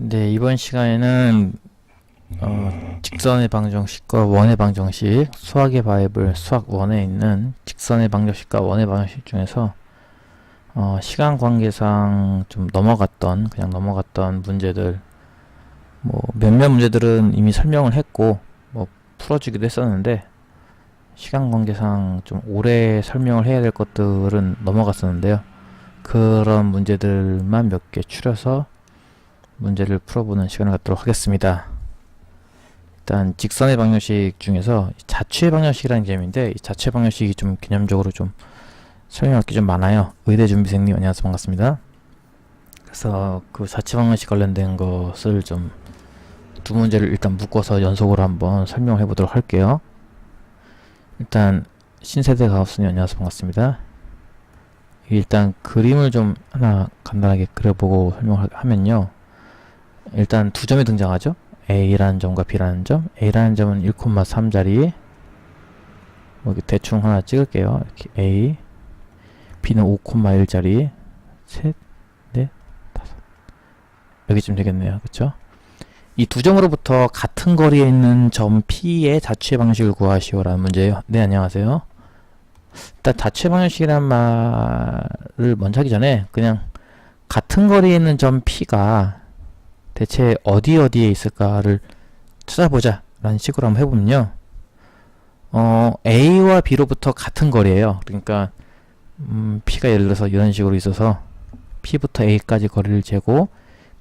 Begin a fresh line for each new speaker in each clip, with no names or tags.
네, 이번 시간에는 직선의 방정식과 원의 방정식, 수학의 바이블 수학 1에 있는 직선의 방정식과 원의 방정식 중에서 시간 관계상 좀 그냥 넘어갔던 문제들, 뭐 몇몇 문제들은 이미 설명을 했고 뭐 풀어주기도 했었는데, 시간 관계상 좀 오래 설명을 해야 될 것들은 넘어갔었는데요. 그런 문제들만 몇 개 추려서 문제를 풀어보는 시간을 갖도록 하겠습니다. 일단 직선의 방정식 중에서 자취의 방정식이라는 개념인데, 이 자취의 방정식이 좀 개념적으로 좀 설명할 게 좀 많아요. 의대 준비생님 안녕하세요, 반갑습니다. 그래서 그 자취 방정식 관련된 것을 좀 두 문제를 일단 묶어서 연속으로 한번 설명을 해보도록 할게요. 일단 신세대 가우스님 안녕하세요, 반갑습니다. 일단 그림을 좀 하나 간단하게 그려보고 설명을 하면요, 일단 두 점이 등장하죠. A라는 점과 B라는 점. A라는 점은 1,3짜리, 뭐 이렇게 대충 하나 찍을게요. 이렇게 A. B는 5,1짜리 셋, 넷, 다섯. 여기쯤 되겠네요. 그쵸? 이 두 점으로부터 같은 거리에 있는 점 P의 자취의 방식을 구하시오라는 문제예요. 네, 안녕하세요. 일단 자취의 방정식이란 말을 먼저 하기 전에 그냥 같은 거리에 있는 점 P가 대체 어디에 있을까를 찾아보자 라는 식으로 한번 해보면요, A와 B로부터 같은 거리예요. 그러니까 P가 예를 들어서 이런 식으로 있어서 P부터 A까지 거리를 재고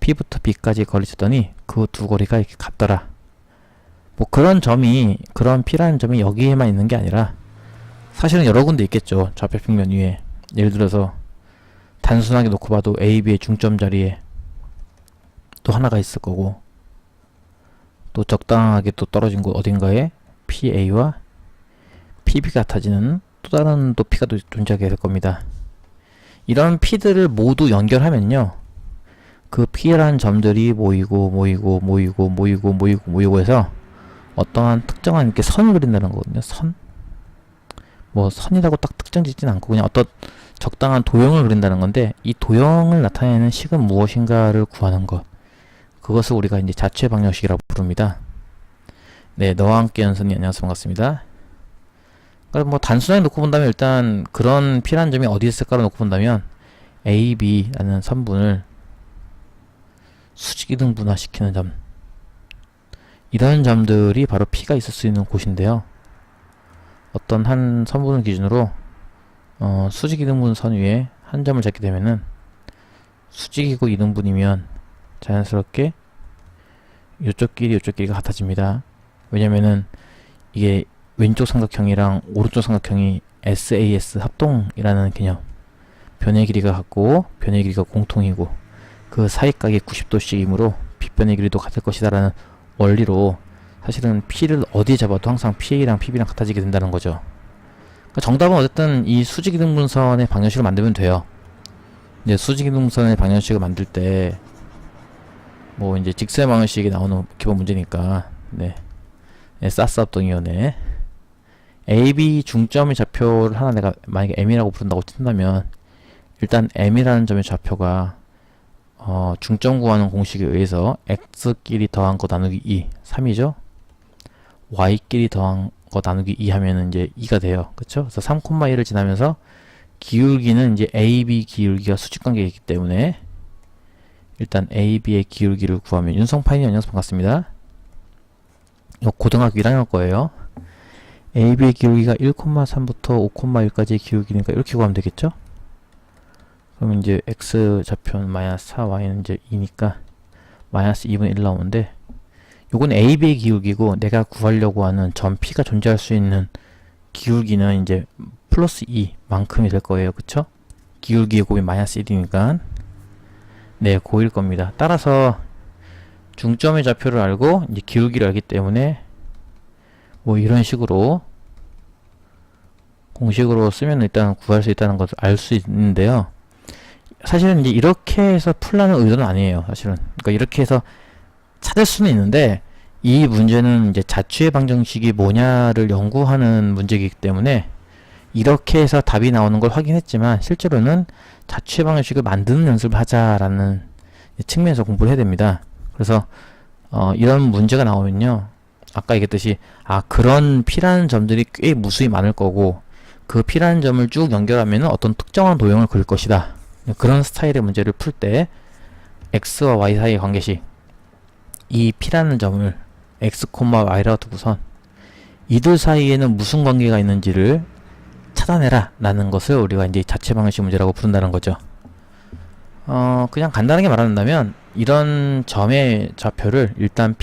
P부터 B까지 거리를 쟀더니 그 두 거리가 이렇게 같더라. 뭐 그런 P라는 점이 여기에만 있는 게 아니라 사실은 여러 군데 있겠죠. 좌표 평면 위에. 예를 들어서 단순하게 놓고 봐도 A, B의 중점 자리에 또 하나가 있을 거고, 또 적당하게 또 떨어진 곳 어딘가에 PA와 PB가 같아지는 또 다른 또 P가 또 존재하게 될 겁니다. 이런 P들을 모두 연결하면요, 그 P라는 점들이 모이고 해서 어떠한 특정한 이렇게 선을 그린다는 거거든요. 선? 뭐 선이라고 딱 특정 짓진 않고 그냥 어떤 적당한 도형을 그린다는 건데, 이 도형을 나타내는 식은 무엇인가를 구하는 것, 그것을 우리가 이제 자취의 방정식이라고 부릅니다. 네, 너와 함께 연선이 안녕하세요, 반갑습니다. 그러니까 뭐 단순하게 놓고 본다면, 일단 그런 P라는 점이 어디 있을까를 놓고 본다면 AB라는 선분을 수직이등분화시키는 점, 이런 점들이 바로 P가 있을 수 있는 곳인데요. 어떤 한 선분을 기준으로 수직이등분선 위에 한 점을 잡게 되면은, 수직이고 이등분이면 자연스럽게 이쪽 길이가 같아집니다. 왜냐면은 이게 왼쪽 삼각형이랑 오른쪽 삼각형이 SAS 합동이라는 개념, 변의 길이가 같고 변의 길이가 공통이고 그 사이각이 90도씩이므로 빗변의 길이도 같을 것이다 라는 원리로 사실은 P를 어디에 잡아도 항상 PA랑 PB랑 같아지게 된다는 거죠. 그러니까 정답은 어쨌든 이 수직이등분선의 방정식을 만들면 돼요. 이제 수직이등분선의 방정식을 만들 때 뭐 이제 직선의 방정식이 나오는 기본 문제니까, 네, 사스합동위원회 AB 중점의 좌표를 하나 내가 만약에 M이라고 부른다고 친다면, 일단 M이라는 점의 좌표가 중점 구하는 공식에 의해서 X끼리 더한 거 나누기 2, 3이죠. Y끼리 더한 거 나누기 2 하면은 이제 2가 돼요. 그쵸? 그래서 3,1을 지나면서 기울기는 이제 AB 기울기가 수직관계이기 때문에 일단 AB의 기울기를 구하면, 윤성파이님 안녕하세요, 반갑습니다. 이거 고등학교 1학년 거예요. AB의 기울기가 1,3부터 5,1까지의 기울기니까 이렇게 구하면 되겠죠? 그러면 이제 X 좌표는 마이너스 4, Y는 이제 2니까 마이너스 2분의 1 나오는데, 요건 AB의 기울기고 내가 구하려고 하는 점 P가 존재할 수 있는 기울기는 이제 플러스 2만큼이 될 거예요. 그쵸? 기울기의 곱이 마이너스 1이니까 네, 고일 겁니다. 따라서 중점의 좌표를 알고 이제 기울기를 알기 때문에 뭐 이런 식으로 공식으로 쓰면 일단 구할 수 있다는 것을 알 수 있는데요. 사실은 이제 이렇게 해서 풀라는 의도는 아니에요. 사실은. 그러니까 이렇게 해서 찾을 수는 있는데, 이 문제는 이제 자취의 방정식이 뭐냐를 연구하는 문제이기 때문에 이렇게 해서 답이 나오는 걸 확인했지만, 실제로는 자취의 방정식을 만드는 연습을 하자라는 측면에서 공부를 해야 됩니다. 그래서 이런 문제가 나오면요, 아까 얘기했듯이 그런 P라는 점들이 꽤 무수히 많을 거고 그 P라는 점을 쭉 연결하면 어떤 특정한 도형을 그릴 것이다. 그런 스타일의 문제를 풀 때 X와 Y 사이의 관계식, 이 P라는 점을 X, Y라고 두고선 이들 사이에는 무슨 관계가 있는지를 찾아내라 라는 것을 우리가 이제 자체 방정식 문제라고 부른다는 거죠. 그냥 간단하게 말한다면 이런 점의 좌표를 일단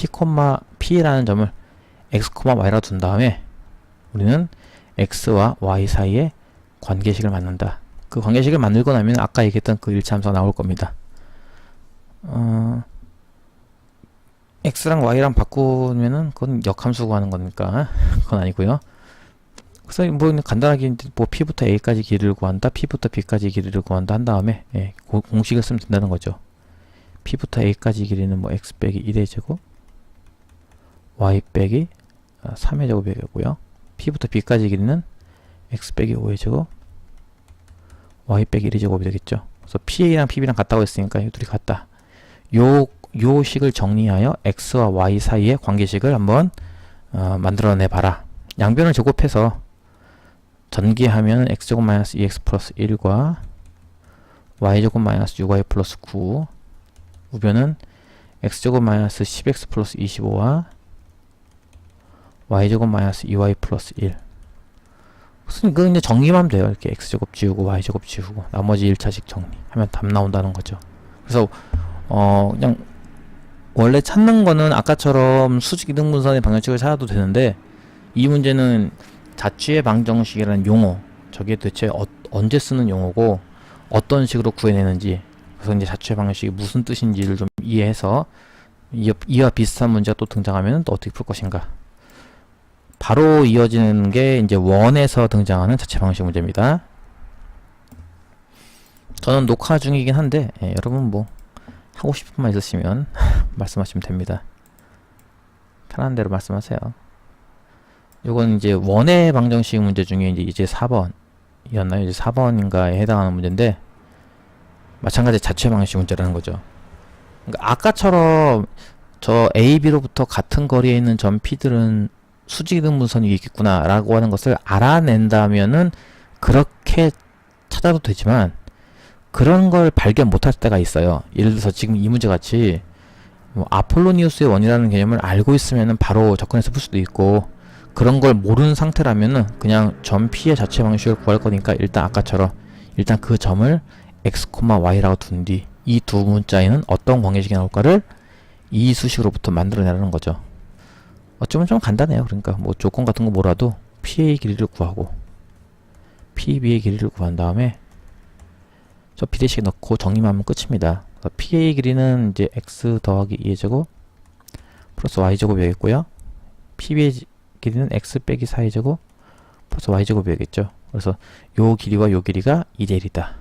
P라는 점을 X, Y라고 둔 다음에 우리는 X와 Y 사이의 관계식을 만든다. 그 관계식을 만들고 나면 아까 얘기했던 그 일차함수가 나올 겁니다. X랑 Y랑 바꾸면은 그건 역함수 구하는 거니까 그건 아니고요. 그래서 뭐 간단하게 뭐 P부터 A까지 길이를 구한다, P부터 B까지 길이를 구한다 한 다음에 공식을 쓰면 된다는 거죠. P부터 A까지 길이는 뭐 X 빼기 1의 제곱, Y 빼기 3의 제곱이 되고요. P부터 B까지 길이는 X 빼기 5의 제곱, Y 빼기 1의 제곱이 되겠죠. 그래서 PA랑 PB랑 같다고 했으니까 이 둘이 같다. 요 식을 정리하여 X와 Y 사이의 관계식을 한번 만들어내 봐라. 양변을 제곱해서 전개하면 X제곱 마이너스 2X 플러스 1과 Y제곱 마이너스 6Y 플러스 9, 우변은 X제곱 마이너스 10X 플러스 25와 Y제곱 마이너스 2Y 플러스 1. 그건 이제 정리만 돼요. 이렇게 X제곱 지우고 Y제곱 지우고 나머지 1차식 정리하면 답 나온다는 거죠. 그래서 그냥 원래 찾는 거는 아까처럼 수직 이등분선의 방정식을 찾아도 되는데, 이 문제는 자취의 방정식이라는 용어, 저게 대체 언제 쓰는 용어고 어떤 식으로 구해내는지, 그래서 이제 자취의 방정식이 무슨 뜻인지를 좀 이해해서 이와 비슷한 문제가 또 등장하면 또 어떻게 풀 것인가. 바로 이어지는 게 이제 원에서 등장하는 자취 방정식 문제입니다. 저는 녹화 중이긴 한데 여러분 뭐 하고 싶은 말 있으시면 말씀하시면 됩니다. 편한 대로 말씀하세요. 요건 이제 원의 방정식 문제 중에 이제 4번이었나요? 이제 4번인가에 해당하는 문제인데, 마찬가지 자취 방정식 문제라는 거죠. 그러니까 아까처럼 저 A, B로부터 같은 거리에 있는 점 P들은 수직이등분선이 있겠구나 라고 하는 것을 알아낸다면은 그렇게 찾아도 되지만, 그런 걸 발견 못할 때가 있어요. 예를 들어서 지금 이 문제 같이 뭐 아폴로니우스의 원이라는 개념을 알고 있으면은 바로 접근해서 풀 수도 있고, 그런 걸 모르는 상태라면은 그냥 점 P의 자체 방정식을 구할 거니까 일단 아까처럼 일단 그 점을 X, Y라고 둔 뒤 이 두 문자에는 어떤 관계식이 나올까를 이 수식으로부터 만들어내라는 거죠. 어쩌면 좀 간단해요. 그러니까 뭐 조건 같은 거 몰라도 P의 길이를 구하고 PB의 길이를 구한 다음에 저 비례식 넣고 정리만 하면 끝입니다. P의 길이는 이제 X 더하기 2의 제곱 플러스 Y제곱이 되겠고요. PB의 길이는 X 빼기 4의 제곱 플러스 Y제곱이 되겠죠. 그래서 요 길이와 요 길이가 2대 1이다.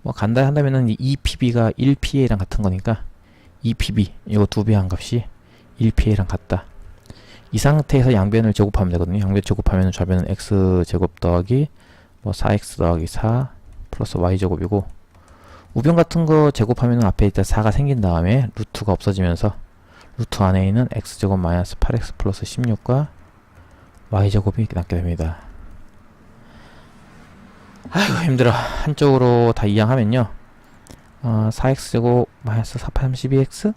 뭐 간단히 한다면은 2PB가 1PA랑 같은 거니까 2PB 이거 두 배 한 값이 1PA랑 같다. 이 상태에서 양변을 제곱하면 되거든요. 양변 제곱하면 좌변은 X제곱 더하기 뭐 4X 더하기 4 플러스 Y제곱이고, 우변 같은 거 제곱하면 앞에 일단 4가 생긴 다음에 루트가 없어지면서 루트 안에 있는 X제곱 마이너스 8X 플러스 16과 Y제곱이 남게 됩니다. 아이고 힘들어. 한쪽으로 다 이항하면요 4X제곱 마이너스 4, 32X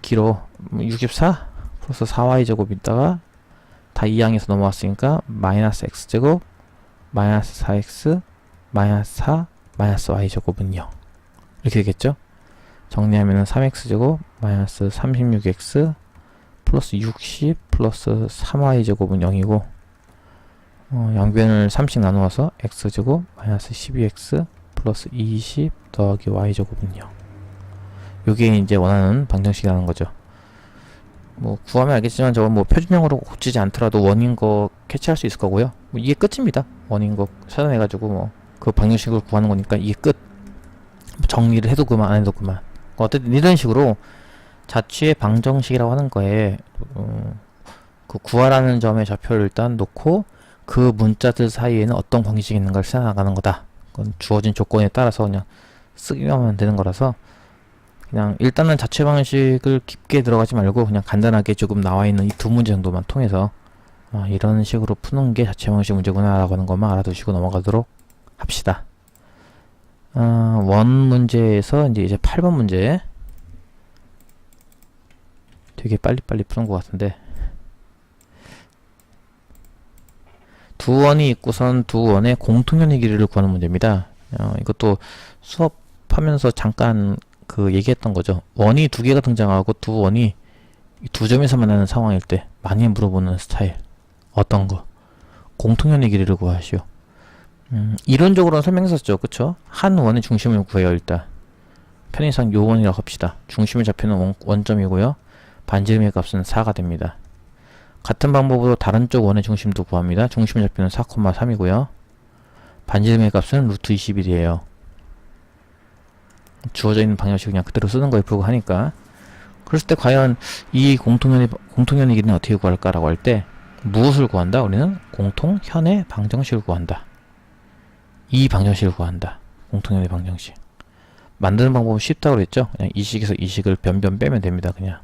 길어 64 플러스 4Y제곱 있다가 다 이항해서 넘어왔으니까 마이너스 X제곱 마이너스 4X 마이너스 4 마이너스 Y제곱은 0 이렇게 되겠죠. 정리하면은 3X제곱 마이너스 36X 플러스 60 플러스 3Y제곱은 0이고, 양변을 3씩 나누어서 X제곱 마이너스 12X 플러스 20 더하기 Y제곱은 0. 요게 이제 원하는 방정식이라는 거죠. 뭐 구하면 알겠지만 저건 뭐 표준형으로 고치지 않더라도 원인 거 캐치할 수 있을 거고요. 뭐 이게 끝입니다. 원인 거 찾아내가지고 뭐 그 방정식을 구하는 거니까 이게 끝. 정리를 해도 그만 안 해도 그만. 어쨌든 이런 식으로 자취의 방정식이라고 하는 거에 그 구하라는 점의 좌표를 일단 놓고 그 문자들 사이에는 어떤 관계식이 있는 걸 생각하는 거다. 그건 주어진 조건에 따라서 그냥 쓰기만 하면 되는 거라서 그냥 일단은 자체 방식을 깊게 들어가지 말고 그냥 간단하게 조금 나와 있는 이 두 문제 정도만 통해서 이런 식으로 푸는 게 자체 방식 문제구나 라고 하는 것만 알아두시고 넘어가도록 합시다. 원 문제에서 이제 8번 문제 되게 빨리빨리 푸는 것 같은데, 두 원이 있고선 두 원의 공통연의 길이를 구하는 문제입니다. 이것도 수업하면서 잠깐 얘기했던 거죠. 원이 두 개가 등장하고 두 원이 두 점에서 만나는 상황일 때 많이 물어보는 스타일. 어떤 거? 공통연의 길이를 구하시오. 이론적으로는 설명했었죠. 그쵸? 한 원의 중심을 구해요. 일단 편의상 요 원이라고 합시다. 중심을 잡히는 원점이고요. 반지름의 값은 4가 됩니다. 같은 방법으로 다른 쪽 원의 중심도 구합니다. 중심을 잡히는 4,3이고요. 반지름의 값은 루트 21이에요. 주어져 있는 방정식 그냥 그대로 쓰는 거에 불과하니까. 그랬을 때 과연 이 공통연의 길이는 어떻게 구할까라고 할 때 무엇을 구한다? 우리는 공통현의 방정식을 구한다. 이 방정식을 구한다. 공통현의 방정식. 만드는 방법은 쉽다고 그랬죠? 그냥 이 식에서 이 식을 변변 빼면 됩니다. 그냥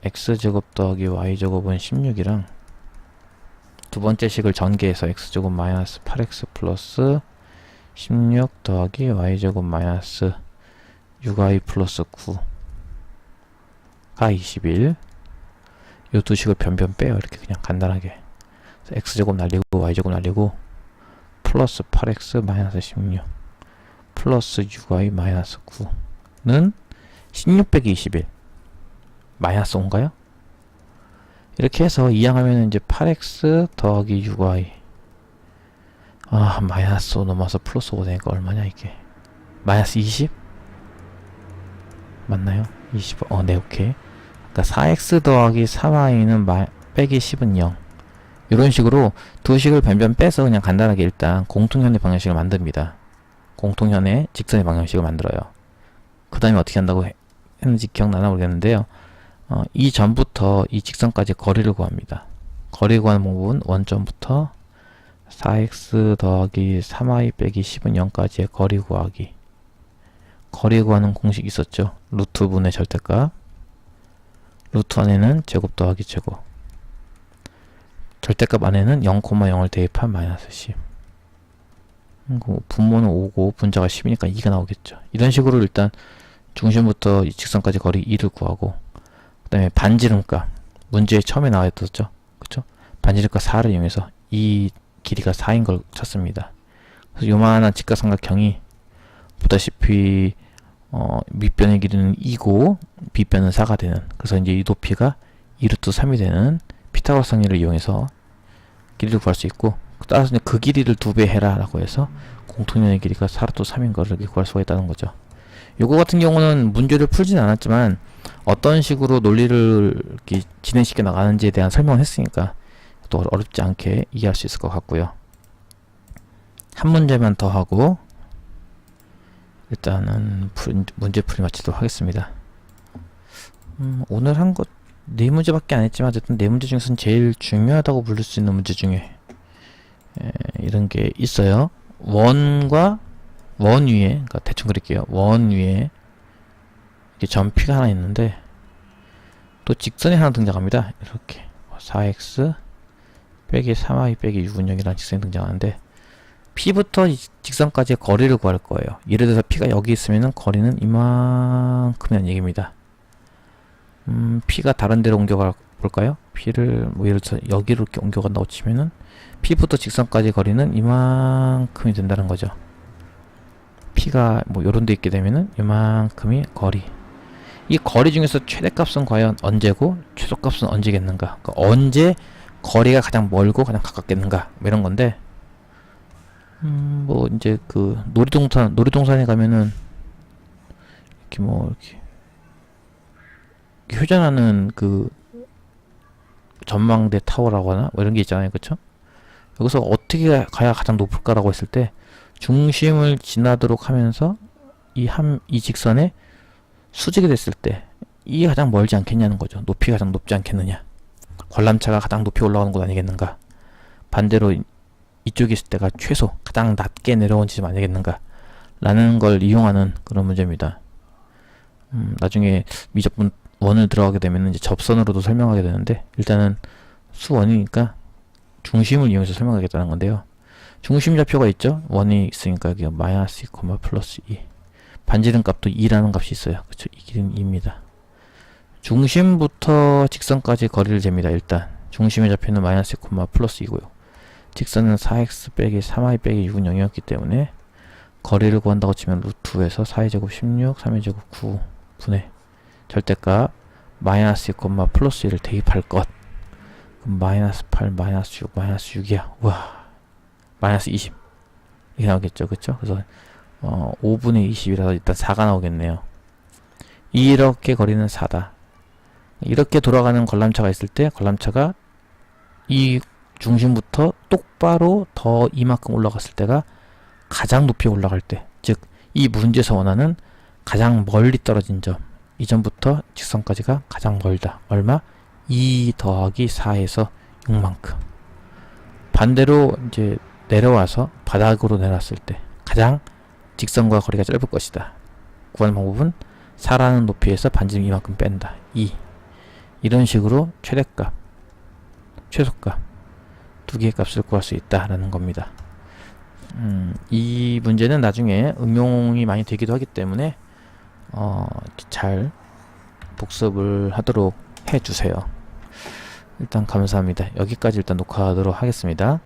x제곱 더하기 y제곱은 16이랑 두 번째 식을 전개해서 x제곱 마이너스 8x 플러스 16 더하기 y제곱 마이너스 6y 플러스 9가 21. 요 두 식을 변변 빼요. 이렇게 그냥 간단하게. x제곱 날리고 y제곱 날리고 플러스 8x 마이너스 16 플러스 6y 마이너스 9는 16 빼기 21 마이너스 5인가요? 이렇게 해서 이항하면 이제 8x 더하기 6y 마이너스 5 넘어서 플러스 5 되니까 얼마냐 이게? 마이너스 20? 맞나요? 20? 네, 오케이. 그러니까 4x 더하기 3y는 빼기 10은 0. 이런 식으로 두 식을 변변 빼서 그냥 간단하게 일단 공통현의 방정식을 만듭니다. 공통현의 직선의 방정식을 만들어요. 그 다음에 어떻게 한다고 했는지 기억나나 모르겠는데요. 이 점부터 이 직선까지 거리를 구합니다. 거리 구하는 방법은 원점부터 4x 더하기 3y 빼기 10은 0까지의 거리 구하기. 거리 구하는 공식 있었죠. 루트 분의 절대값. 루트 안에는 제곱 더하기 제곱. 절대값 안에는 0,0을 대입한 마이너스 10. 분모는 5고 분자가 10이니까 2가 나오겠죠. 이런 식으로 일단 중심부터 이 직선까지 거리 2를 구하고, 그 다음에 반지름값, 문제에 처음에 나와 있었죠. 그쵸? 반지름값 4를 이용해서 이 길이가 4인 걸 찾습니다. 그래서 요만한 직각삼각형이 보다시피 밑변의 길이는 2고 빗변은 4가 되는, 그래서 이제 이 높이가 2루트 3이 되는 피타고라스 정리를 이용해서 길이를 구할 수 있고, 따라서 이제 그 길이를 2배 해라 라고 해서 공통연의 길이가 4루트 3인 거를 이렇게 구할 수가 있다는 거죠. 요거 같은 경우는 문제를 풀진 않았지만 어떤 식으로 논리를 이렇게 진행시켜 나가는지에 대한 설명을 했으니까 또 어렵지 않게 이해할 수 있을 것 같고요. 한 문제만 더 하고 일단은 문제풀이 마치도록 하겠습니다. 오늘 한 것 4문제밖에 안 했지만 어쨌든 4문제 중에서는 제일 중요하다고 부를 수 있는 문제 중에 이런 게 있어요. 원과 원 위에, 그러니까 대충 그릴게요. 원 위에 이렇게 점 P가 하나 있는데 또 직선이 하나 등장합니다. 이렇게 4x 빼기 3y 빼기 6은 0이라는 직선이 등장하는데 P부터 이 직선까지의 거리를 구할 거예요. 예를 들어서 P가 여기 있으면은 거리는 이만큼이라는 얘기입니다. P가 다른 데로 옮겨가 볼까요? P를 뭐 예를 들어서 여기로 이렇게 옮겨간다고 치면은 P부터 직선까지 거리는 이만큼이 된다는 거죠. P가 뭐 요런 데 있게 되면은 이만큼이 거리. 이 거리 중에서 최대값은 과연 언제고 최소값은 언제겠는가? 그러니까 언제 거리가 가장 멀고 가장 가깝겠는가? 뭐 이런 건데, 뭐 이제 그 놀이동산에 가면은 이렇게 뭐 이렇게 휴전하는 그 전망대 타워라고 하나? 뭐 이런 게 있잖아요. 그쵸? 여기서 어떻게 가야 가장 높을까라고 했을 때 중심을 지나도록 하면서 이 직선에 수직이 됐을 때 이게 가장 멀지 않겠냐는 거죠. 높이가 가장 높지 않겠느냐. 관람차가 가장 높이 올라오는 곳 아니겠는가. 반대로 이쪽에 있을 때가 최소 가장 낮게 내려온 지점 아니겠는가 라는 걸 이용하는 그런 문제입니다. 나중에 미적분 원을 들어가게 되면 이제 접선으로도 설명하게 되는데, 일단은 수원이니까 중심을 이용해서 설명하겠다는 건데요. 중심 좌표가 있죠? 원이 있으니까 여기 마이너스 2, 플러스 2. 반지름 값도 2라는 값이 있어요. 그쵸? 이 길이는 2입니다. 중심부터 직선까지 거리를 잽니다. 일단 중심의 좌표는 마이너스 2, 플러스 2고요. 직선은 4x 빼기 3y 빼기 6은 0이었기 때문에 거리를 구한다고 치면 루트에서 4의 제곱 16, 3의 제곱 9 분의 절대값 마이너스 2, 플러스 1을 대입할 것. 그럼 마이너스 8, 마이너스 6, 마이너스 6이야. 우와, 마이너스 20 이게 나오겠죠. 그쵸? 그래서 5분의 20이라서 일단 4가 나오겠네요. 이렇게 거리는 4다. 이렇게 돌아가는 관람차가 있을 때 관람차가 이 중심부터 똑바로 더 이만큼 올라갔을 때가 가장 높이 올라갈 때, 즉 이 문제에서 원하는 가장 멀리 떨어진 점, 이 점부터 직선까지가 가장 멀다. 얼마? 2 더하기 4에서 6만큼. 반대로 이제 내려와서 바닥으로 내려왔을 때 가장 직선과 거리가 짧을 것이다. 구하는 방법은 4라는 높이에서 반지름 이만큼 뺀다. 2. 이런 식으로 최대값, 최소값 두 개의 값을 구할 수 있다라는 겁니다. 이 문제는 나중에 응용이 많이 되기도 하기 때문에 잘 복습을 하도록 해주세요. 일단 감사합니다. 여기까지 일단 녹화하도록 하겠습니다.